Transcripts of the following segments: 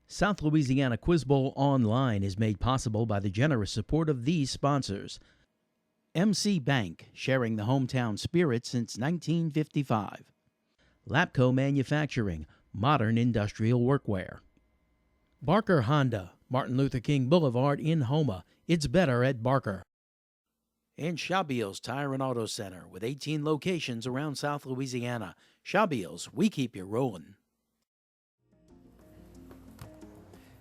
South Louisiana Quiz Bowl Online is made possible by the generous support of these sponsors. MC Bank, sharing the hometown spirit since 1955. Lapco Manufacturing, modern industrial workwear. Barker Honda, Martin Luther King Boulevard in Houma. It's better at Barker. And Shabiel's Tire and Auto Center with 18 locations around South Louisiana. Shabiel's, we keep you rolling.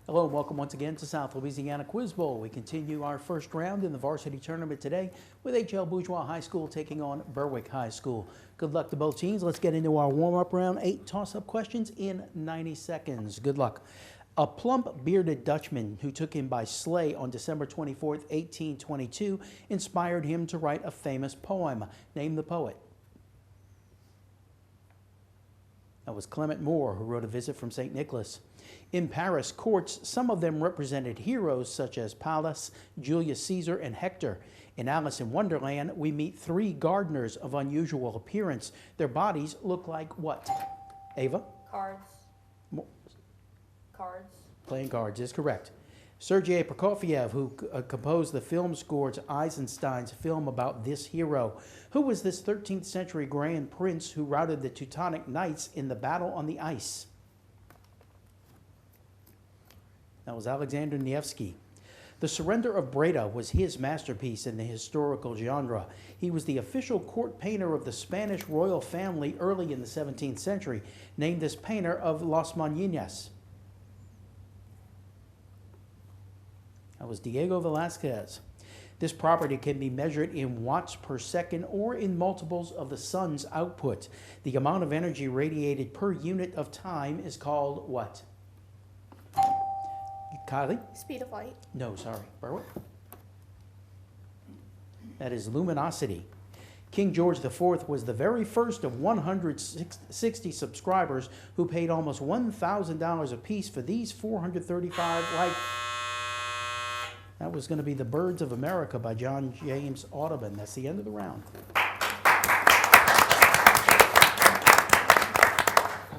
Hello and welcome once again to South Louisiana Quiz Bowl. We continue our first round in the varsity tournament today with HL Bourgeois High School taking on Berwick High School. Good luck to both teams. Let's get into our warm-up round. 8 toss-up questions in 90 seconds. Good luck. A plump, bearded Dutchman who took him by sleigh on December 24, 1822, inspired him to write a famous poem. Name the poet. That was Clement Moore, who wrote A Visit from St. Nicholas. In Paris courts, some of them represented heroes such as Pallas, Julius Caesar, and Hector. In Alice in Wonderland, we meet 3 gardeners of unusual appearance. Their bodies look like what? Ava? Cards. Cards. Playing cards is correct. Sergei Prokofiev, who composed the film score to Eisenstein's film about this hero. Who was this 13th century grand prince who routed the Teutonic Knights in the battle on the ice? That was Alexander Nevsky. The Surrender of Breda was his masterpiece in the historical genre. He was the official court painter of the Spanish royal family early in the 17th century. Named this painter of Las Mañanas. That was Diego Velázquez. This property can be measured in watts per second or in multiples of the sun's output. The amount of energy radiated per unit of time is called what? Kylie? Speed of light. No, sorry. Berwick? That is luminosity. King George IV was the very first of 160 subscribers who paid almost $1,000 apiece for these 435 That was going to be The Birds of America by John James Audubon. That's the end of the round.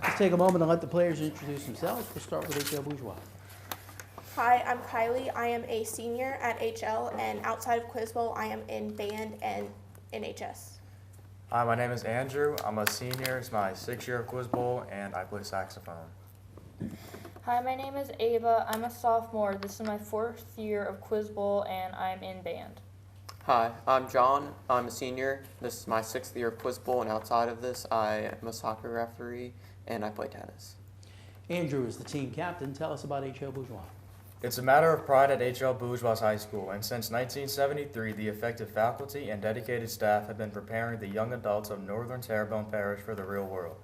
Let's take a moment and let the players introduce themselves. We'll start with HL Bourgeois. Hi, I'm Kylie. I am a senior at HL, and outside of Quiz Bowl, I am in band and in HS. Hi, my name is Andrew. I'm a senior. It's my 6th year of Quiz Bowl, and I play saxophone. Hi, my name is Ava. I'm a sophomore. This is my 4th year of Quiz Bowl, and I'm in band. Hi, I'm John. I'm a senior. This is my 6th year of Quiz Bowl, and outside of this, I am a soccer referee, and I play tennis. Andrew is the team captain. Tell us about HL Bourgeois. It's a matter of pride at HL Bourgeois High School, and since 1973, the effective faculty and dedicated staff have been preparing the young adults of Northern Terrebonne Parish for the real world.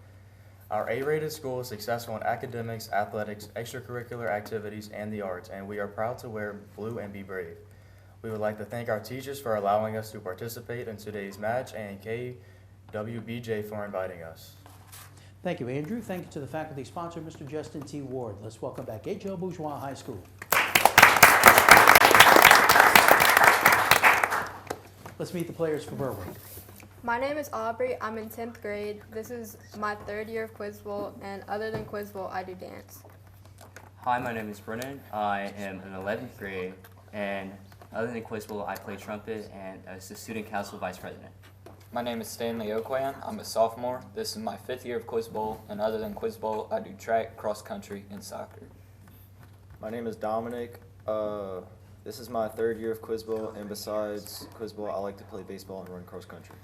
Our A-rated school is successful in academics, athletics, extracurricular activities, and the arts, and we are proud to wear blue and be brave. We would like to thank our teachers for allowing us to participate in today's match and KWBJ for inviting us. Thank you, Andrew. Thank you to the faculty sponsor, Mr. Justin T. Ward. Let's welcome back HL Bourgeois High School. Let's meet the players for Berwick. My name is Aubrey. I'm in 10th grade. This is my 3rd year of Quiz Bowl, and other than Quiz Bowl, I do dance. Hi, my name is Brennan. I am in 11th grade, and other than Quiz Bowl, I play trumpet and as the student council vice president. My name is Stanley Okwan. I'm a sophomore. This is my 5th year of Quiz Bowl, and other than Quiz Bowl, I do track, cross country, and soccer. My name is Dominic. This is my 3rd year of Quiz Bowl, and besides Quiz Bowl, I like to play baseball and run cross country.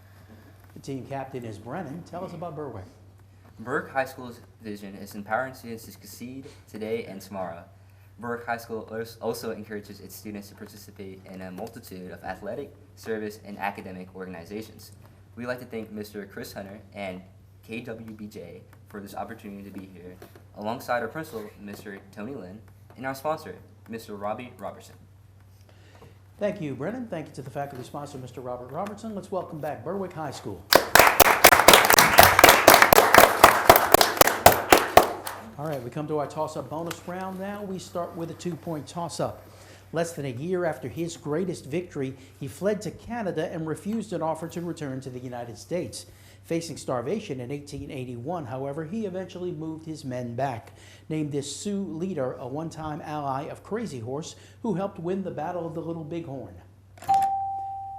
The team captain is Brennan. Tell us about Berwick. Berwick High School's vision is empowering students to succeed today and tomorrow. Berwick High School also encourages its students to participate in a multitude of athletic, service, and academic organizations. We'd like to thank Mr. Chris Hunter and KWBJ for this opportunity to be here, alongside our principal, Mr. Tony Lynn, and our sponsor, Mr. Robbie Robertson. Thank you, Brennan. Thank you to the faculty sponsor, Mr. Robert Robertson. Let's welcome back Berwick High School. All right, we come to our toss-up bonus round now. We start with a 2-point toss-up. Less than a year after his greatest victory, he fled to Canada and refused an offer to return to the United States. Facing starvation in 1881, however, he eventually moved his men back. Named this Sioux leader a one-time ally of Crazy Horse, who helped win the Battle of the Little Bighorn.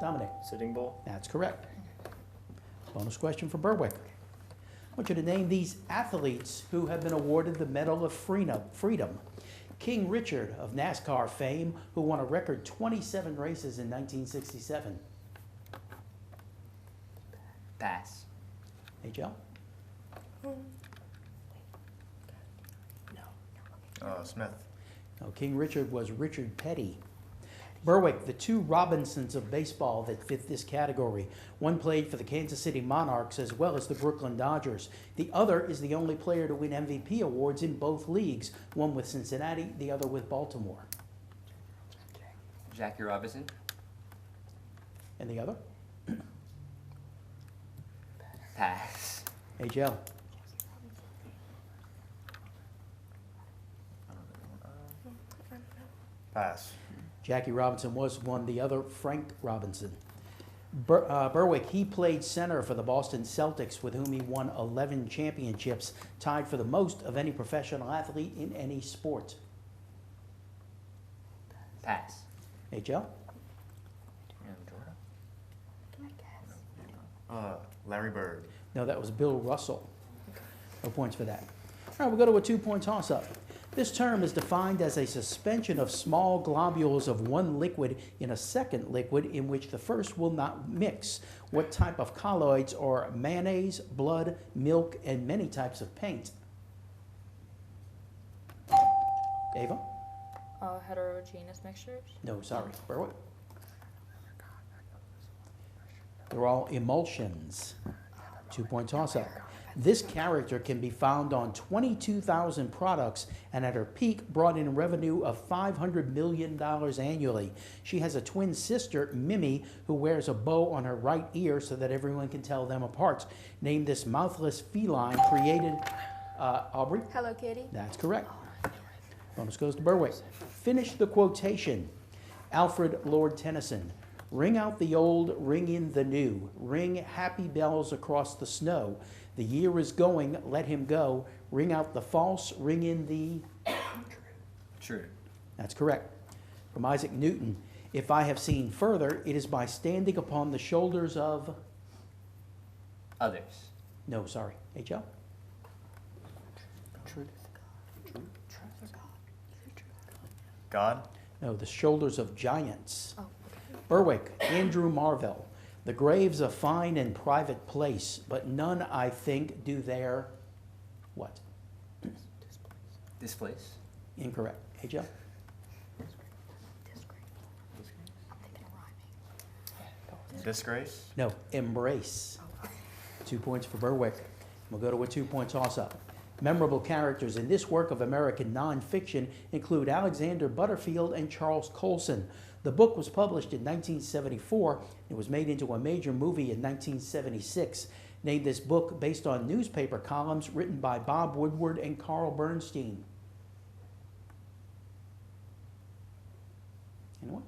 Dominic. Sitting Bull. That's correct. Bonus question for Berwick. I want you to name these athletes who have been awarded the Medal of Freedom. King Richard of NASCAR fame, who won a record 27 races in 1967. Pass. HL? Smith. No, King Richard was Richard Petty. Berwick, the two Robinsons of baseball that fit this category. One played for the Kansas City Monarchs as well as the Brooklyn Dodgers. The other is the only player to win MVP awards in both leagues, one with Cincinnati, the other with Baltimore. Jackie Robinson. And the other? Pass. HL? Pass. Jackie Robinson was one. The other, Frank Robinson. Berwick, he played center for the Boston Celtics, with whom he won 11 championships, tied for the most of any professional athlete in any sport. Pass. HL? Larry Bird. No, that was Bill Russell. No points for that. All right, we'll go to a two-point toss-up. This term is defined as a suspension of small globules of one liquid in a second liquid in which the first will not mix. What type of colloids are mayonnaise, blood, milk, and many types of paint? Ava? Heterogeneous mixtures. No, sorry. Berwick? They're all emulsions. Two-point toss-up. This character can be found on 22,000 products and at her peak brought in revenue of $500 million annually. She has a twin sister, Mimi, who wears a bow on her right ear so that everyone can tell them apart. Name this mouthless feline created, Aubrey? Hello Kitty. That's correct. Bonus goes to Berwick. Finish the quotation. Alfred Lord Tennyson. Ring out the old, ring in the new. Ring happy bells across the snow. The year is going, let him go. Ring out the false, ring in the... True. That's correct. From Isaac Newton. If I have seen further, it is by standing upon the shoulders of... Others. No, sorry. HL? God. No, the shoulders of giants. Berwick, Andrew Marvell. The grave's a fine and private place, but none, I think, do their what? Displace. Incorrect. HL? Disgrace. No, embrace. 2 points for Berwick. We'll go to a two-point toss-up. Memorable characters in this work of American nonfiction include Alexander Butterfield and Charles Colson. The book was published in 1974. It was made into a major movie in 1976. Named this book based on newspaper columns written by Bob Woodward and Carl Bernstein. Anyone?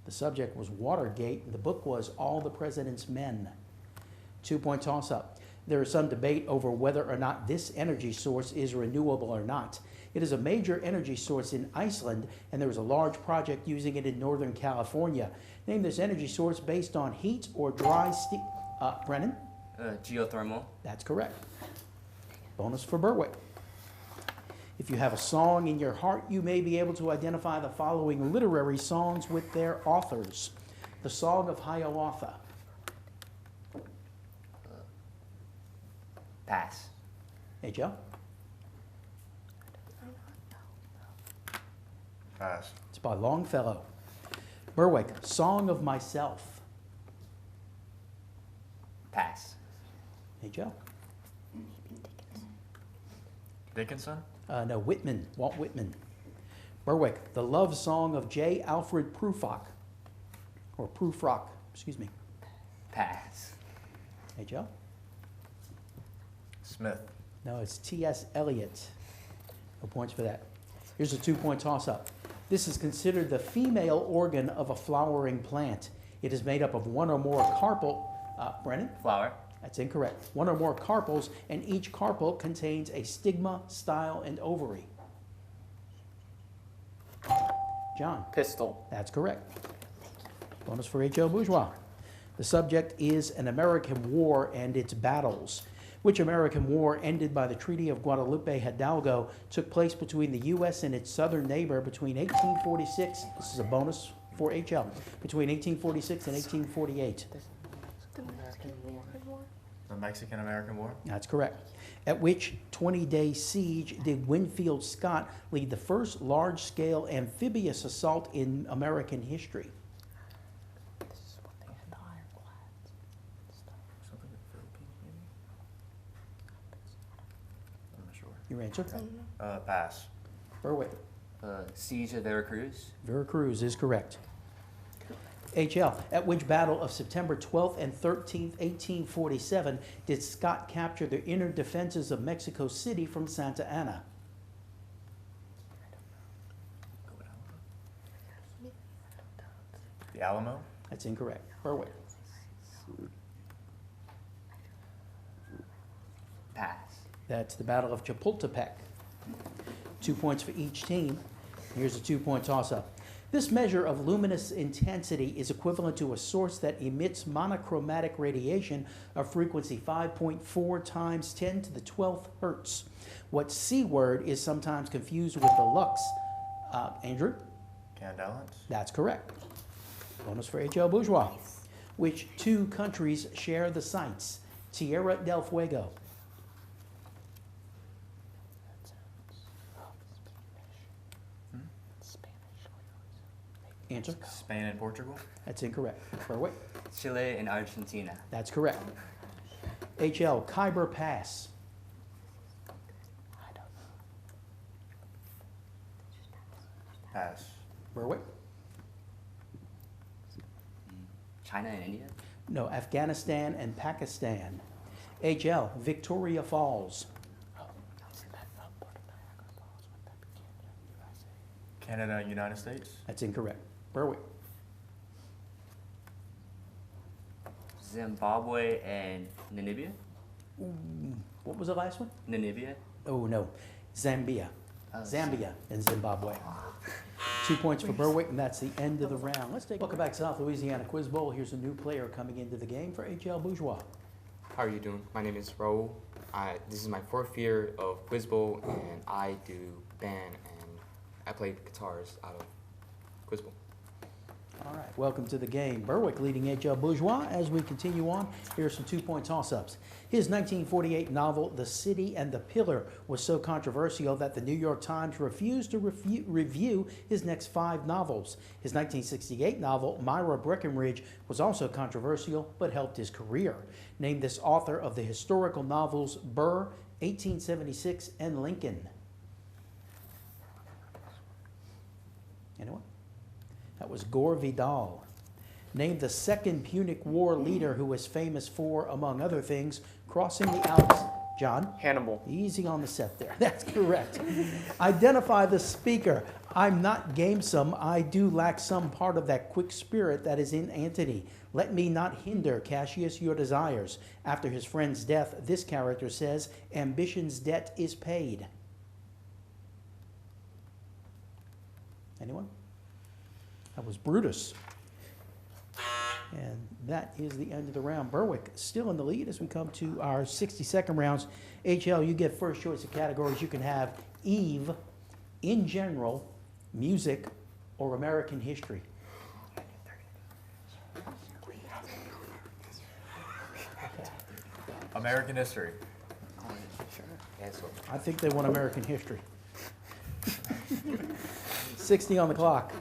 The subject was Watergate. The book was All the President's Men. 2 point toss-up. There is some debate over whether or not this energy source is renewable or not. It is a major energy source in Iceland, and there is a large project using it in Northern California. Name this energy source based on heat or dry steam. Brennan? Geothermal. That's correct. Bonus for Berwick. If you have a song in your heart, you may be able to identify the following literary songs with their authors. The Song of Hiawatha. Pass. Hey, Joe? Pass. It's by Longfellow. Berwick, Song of Myself. Pass. Hey, Joe? Dickinson. No, Whitman, Walt Whitman. Berwick, The Love Song of J. Alfred Prufrock. Or Prufrock, excuse me. Pass. Hey, Joe? Smith. No, it's T.S. Eliot. No points for that. Here's a 2 point toss-up. This is considered the female organ of a flowering plant. It is made up of one or more carpel. Brennan? Flower. That's incorrect. One or more carpels, and each carpel contains a stigma, style, and ovary. John. Pistol. That's correct. Bonus for H.L. Bourgeois. The subject is an American war and its battles. Which American war, ended by the Treaty of Guadalupe Hidalgo, took place between the U.S. and its southern neighbor between 1846, this is a bonus for H.L., between 1846 and 1848? The Mexican-American War. That's correct. At which 20-day siege did Winfield Scott lead the first large-scale amphibious assault in American history? Your answer? Pass. Berwick. Siege of Veracruz. Veracruz is correct. HL, at which battle of September 12th and 13th, 1847, did Scott capture the inner defenses of Mexico City from Santa Ana? The Alamo. That's incorrect. Berwick. Pass. That's the Battle of Chapultepec. 2 points for each team. Here's a 2-point toss-up. This measure of luminous intensity is equivalent to a source that emits monochromatic radiation of frequency 5.4 times 10 to the 12th hertz. What C word is sometimes confused with the lux? Andrew? Candela. That's correct. Bonus for H.L. Bourgeois. Which two countries share the sites? Tierra del Fuego. Answer? Spain and Portugal. That's incorrect. Berwick? Chile and Argentina. That's correct. HL, Khyber Pass. Pass. Berwick? China and India. No, Afghanistan and Pakistan. HL, Victoria Falls. Canada and United States. That's incorrect. Berwick? Zimbabwe and Namibia. What was the last one? Namibia. Oh, no. Zambia. Oh, Zambia and Zimbabwe. 2 points for Berwick, and that's the end of the round. Welcome back to South Louisiana Quiz Bowl. Here's a new player coming into the game for HL Bourgeois. How are you doing? My name is Raul. This is my 4th year of Quiz Bowl, and I do band and I play guitars out of Quiz Bowl. All right, welcome to the game. Berwick leading HL Bourgeois. As we continue on, here's some 2-point toss-ups. His 1948 novel, The City and the Pillar, was so controversial that the New York Times refused to review his next 5 novels. His 1968 novel, Myra Breckinridge, was also controversial but helped his career. Name this author of the historical novels Burr, 1876, and Lincoln. Anyone? That was Gore Vidal. Name the second Punic War leader who was famous for, among other things, crossing the Alps. John? Hannibal. Easy on the set there. That's correct. Identify the speaker. I'm not gamesome. I do lack some part of that quick spirit that is in Antony. Let me not hinder, Cassius, your desires. After his friend's death, this character says, ambition's debt is paid. Anyone? That was Brutus. And that is the end of the round. Berwick still in the lead as we come to our 60-second rounds. HL, you get first choice of categories. You can have Eve, in general, music, or American history. American history. I think they want American history. 60 on the clock.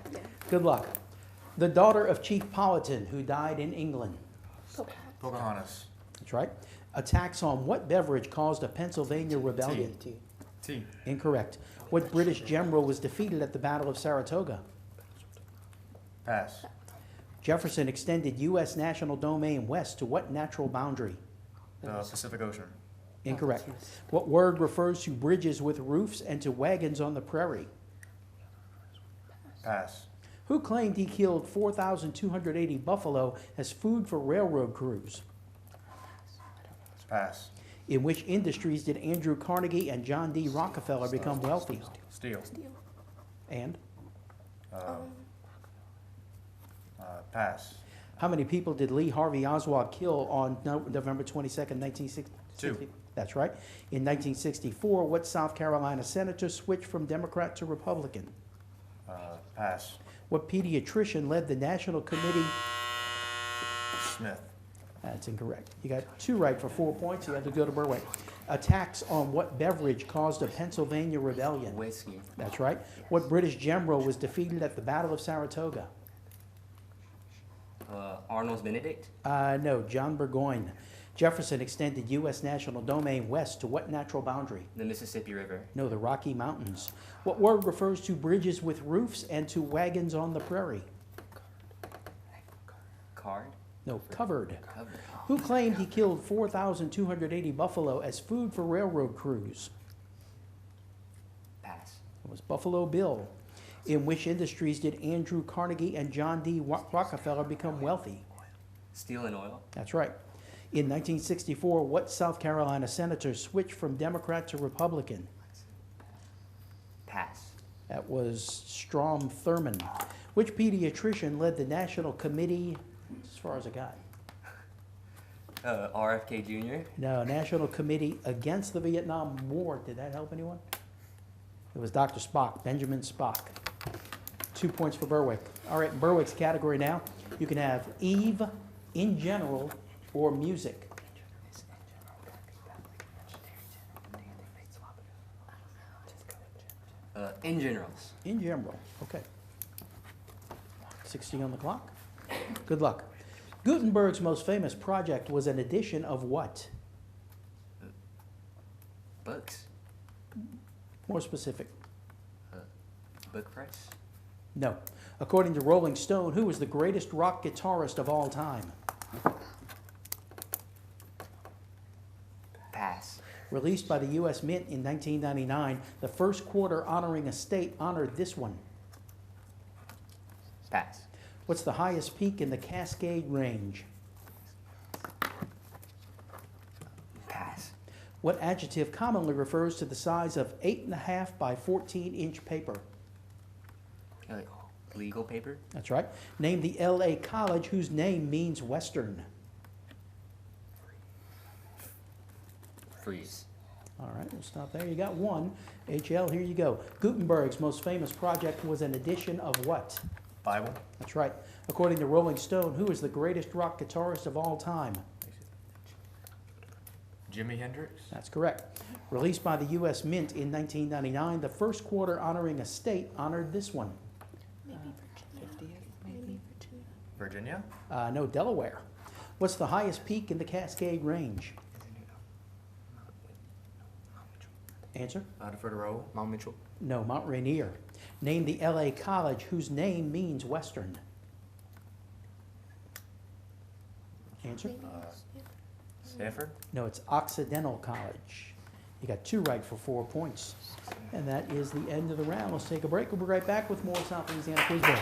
Good luck. The daughter of Chief Powhatan, who died in England. Pocahontas. That's right. Attacks on what beverage caused a Pennsylvania rebellion? Tea. Incorrect. What British general was defeated at the Battle of Saratoga? Pass. Jefferson extended U.S. national domain west to what natural boundary? The Pacific Ocean. Incorrect. What word refers to bridges with roofs and to wagons on the prairie? Pass. Who claimed he killed 4,280 buffalo as food for railroad crews? Pass. In which industries did Andrew Carnegie and John D. Rockefeller become wealthy? Steel. And Pass. how many people did Lee Harvey Oswald kill on November 22nd, 1960? 2. That's right. In 1964, what South Carolina senator switched from Democrat to Republican? Pass. What pediatrician led the National Committee? Smith. That's incorrect. You got 2 right for 4 points. You had to go to Berwick. Attacks on what beverage caused a Pennsylvania rebellion? Whiskey. That's right. What British general was defeated at the Battle of Saratoga? Arnold's Benedict. No, John Burgoyne. Jefferson extended U.S. national domain west to what natural boundary? The Mississippi River. No, the Rocky Mountains. What word refers to bridges with roofs and to wagons on the prairie? Card. No, covered. Covered. Who claimed he killed 4,280 buffalo as food for railroad crews? Pass. It was Buffalo Bill. In which industries did Andrew Carnegie and John D. Rockefeller become wealthy? Steel and oil. That's right. In 1964, what South Carolina senator switched from Democrat to Republican? Pass. That was Strom Thurmond. Which pediatrician led the National Committee, as far as I got? RFK Jr. No, National Committee Against the Vietnam War. Did that help anyone? It was Dr. Spock, Benjamin Spock. 2 points for Berwick. All right, in Berwick's category now, you can have Eve, in general, or music. In general. In general, okay. 60 on the clock. Good luck. Gutenberg's most famous project was an edition of what? Books. More specific. Book press. No. According to Rolling Stone, who was the greatest rock guitarist of all time? Pass. Released by the U.S. Mint in 1999, the first quarter honoring a state honored this one. Pass. What's the highest peak in the Cascade Range? Pass. What adjective commonly refers to the size of 8.5 by 14-inch paper? Legal paper. That's right. Name the L.A. college whose name means Western. Freeze. All right, we'll stop there. You got 1. HL, here you go. Gutenberg's most famous project was an edition of what? Bible. That's right. According to Rolling Stone, who is the greatest rock guitarist of all time? Jimi Hendrix. That's correct. Released by the U.S. Mint in 1999, the first quarter honoring a state honored this one. Virginia. No, Delaware. What's the highest peak in the Cascade Range? Answer? I defer to Raoul. Mount Mitchell. No, Mount Rainier. Name the L.A. college whose name means Western. Answer? Stanford. No, it's Occidental College. You got 2 right for 4 points. And that is the end of the round. Let's take a break. We'll be right back with more South Louisiana Quiz Bowl.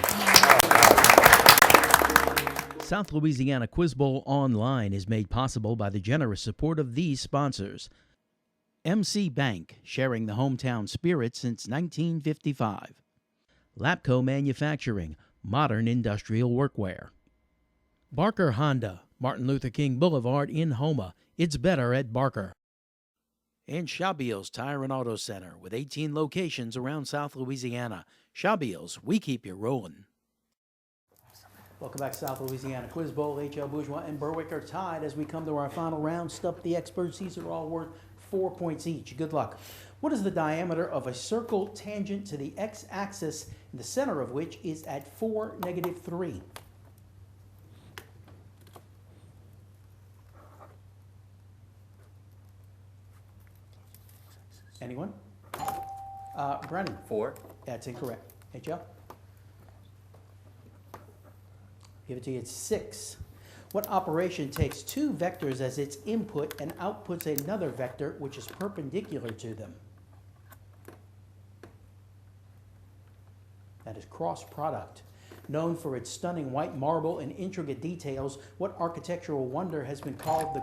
South Louisiana Quiz Bowl Online is made possible by the generous support of these sponsors. MC Bank, sharing the hometown spirit since 1955. Lapco Manufacturing, modern industrial workwear. Barker Honda, Martin Luther King Boulevard in Houma. It's better at Barker. And Shabiel's Tire and Auto Center with 18 locations around South Louisiana. Shabiel's, we keep you rolling. Welcome back to South Louisiana Quiz Bowl. HL Bourgeois and Berwick are tied as we come to our final round. Stump the experts. These are all worth 4 points each. Good luck. What is the diameter of a circle tangent to the x-axis, the center of which is at 4, -3? Anyone? Brennan. 4. That's incorrect. HL? Give it to you. It's 6. What operation takes 2 vectors as its input and outputs another vector which is perpendicular to them? That is cross product. Known for its stunning white marble and intricate details, what architectural wonder has been called the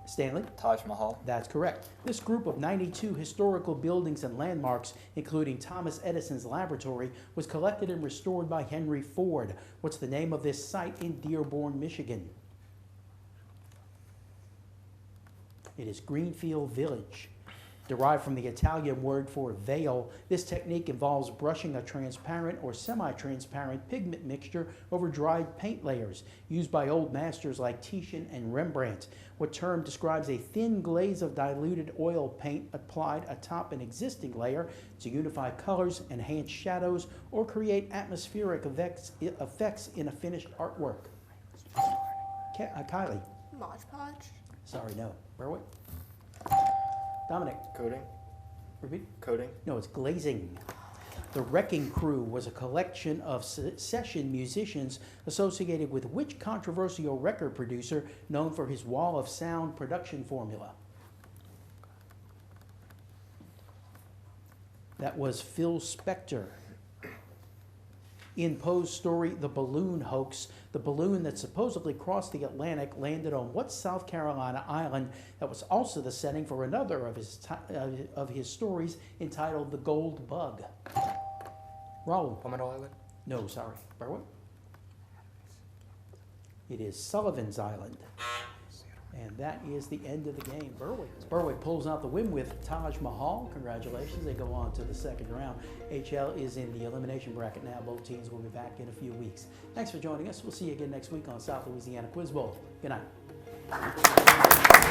Stanley? Taj Mahal. That's correct. This group of 92 historical buildings and landmarks, including Thomas Edison's laboratory, was collected and restored by Henry Ford. What's the name of this site in Dearborn, Michigan? It is Greenfield Village. Derived from the Italian word for veil, this technique involves brushing a transparent or semi-transparent pigment mixture over dried paint layers, used by old masters like Titian and Rembrandt. What term describes a thin glaze of diluted oil paint applied atop an existing layer to unify colors, enhance shadows, or create atmospheric effects in a finished artwork? Kylie? Mod Podge. Sorry, no. Berwick? Dominic? Coding. Repeat? Coding. No, it's glazing. The Wrecking Crew was a collection of session musicians associated with which controversial record producer known for his wall of sound production formula? That was Phil Spector. In Poe's story, The Balloon Hoax, the balloon that supposedly crossed the Atlantic landed on what South Carolina island that was also the setting for another of his stories entitled The Gold Bug? Raul? Palmetto Island? No, sorry. Berwick? It is Sullivan's Island. And that is the end of the game. Berwick pulls out the win with Taj Mahal. Congratulations. They go on to the second round. HL is in the elimination bracket now. Both teams will be back in a few weeks. Thanks for joining us. We'll see you again next week on South Louisiana Quiz Bowl. Good night.